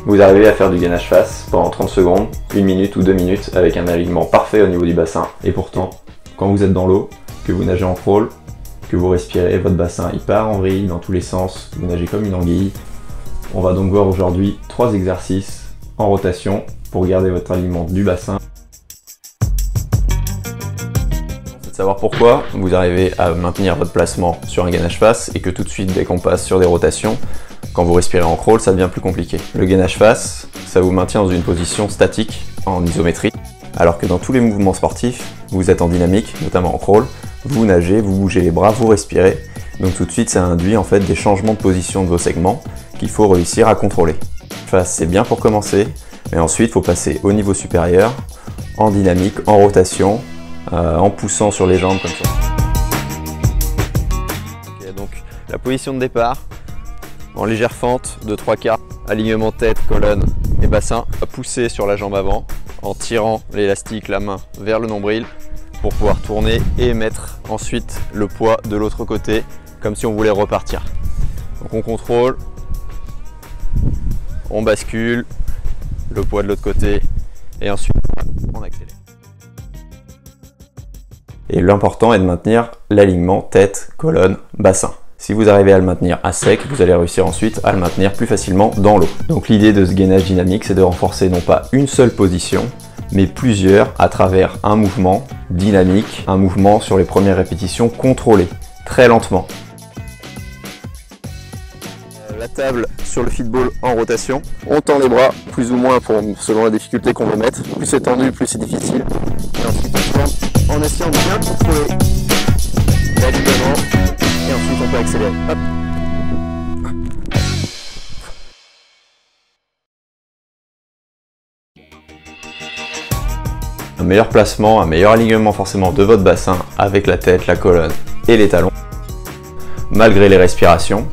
vous arrivez à faire du gainage face pendant 30 secondes, 1 minute ou 2 minutes avec un alignement parfait au niveau du bassin. Et pourtant, quand vous êtes dans l'eau, que vous nagez en crawl, que vous respirez, votre bassin il part en vrille dans tous les sens, vous nagez comme une anguille. On va donc voir aujourd'hui 3 exercices en rotation pour garder votre alignement du bassin. C'est de savoir pourquoi vous arrivez à maintenir votre placement sur un gainage face et que tout de suite, dès qu'on passe sur des rotations, quand vous respirez en crawl, ça devient plus compliqué. Le gainage face, ça vous maintient dans une position statique en isométrie, alors que dans tous les mouvements sportifs, vous êtes en dynamique, notamment en crawl, vous nagez, vous bougez les bras, vous respirez. Donc tout de suite, ça induit en fait des changements de position de vos segments qu'il faut réussir à contrôler. Face, c'est bien pour commencer, mais ensuite, il faut passer au niveau supérieur, en dynamique, en rotation, en poussant sur les jambes comme ça. Okay, donc la position de départ, en légère fente de 3/4, alignement tête, colonne et bassin, pousser sur la jambe avant en tirant l'élastique, la main vers le nombril pour pouvoir tourner et mettre ensuite le poids de l'autre côté comme si on voulait repartir. Donc on contrôle, on bascule, le poids de l'autre côté et ensuite on accélère. Et l'important est de maintenir l'alignement tête, colonne, bassin. Si vous arrivez à le maintenir à sec, vous allez réussir ensuite à le maintenir plus facilement dans l'eau. Donc l'idée de ce gainage dynamique, c'est de renforcer non pas une seule position, mais plusieurs à travers un mouvement dynamique, un mouvement sur les premières répétitions contrôlé, très lentement. La table sur le feedball en rotation, on tend les bras plus ou moins selon la difficulté qu'on veut mettre. Plus c'est tendu, plus c'est difficile. Et ensuite on tourne en essayant de bien contrôler l'alignement. Et ensuite on peut accélérer. Hop. Un meilleur placement, un meilleur alignement forcément de votre bassin avec la tête, la colonne et les talons, malgré les respirations.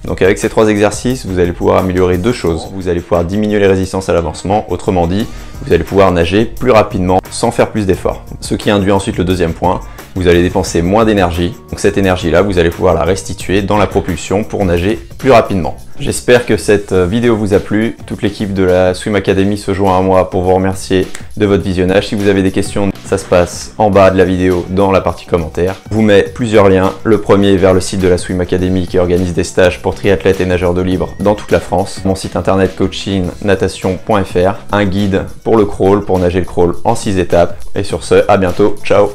Donc avec ces 3 exercices, vous allez pouvoir améliorer 2 choses. Vous allez pouvoir diminuer les résistances à l'avancement, autrement dit, vous allez pouvoir nager plus rapidement sans faire plus d'efforts. Ce qui induit ensuite le deuxième point, vous allez dépenser moins d'énergie. Donc cette énergie-là, vous allez pouvoir la restituer dans la propulsion pour nager plus rapidement. J'espère que cette vidéo vous a plu. Toute l'équipe de la Swim Academy se joint à moi pour vous remercier de votre visionnage. Si vous avez des questions, ça se passe en bas de la vidéo dans la partie commentaires. Je vous mets plusieurs liens. Le premier est vers le site de la Swim Academy qui organise des stages pour triathlètes et nageurs d'eau libre dans toute la France. Mon site internet coachingnatation.fr, un guide pour le crawl, pour nager le crawl en 6 étapes. Et sur ce, à bientôt. Ciao!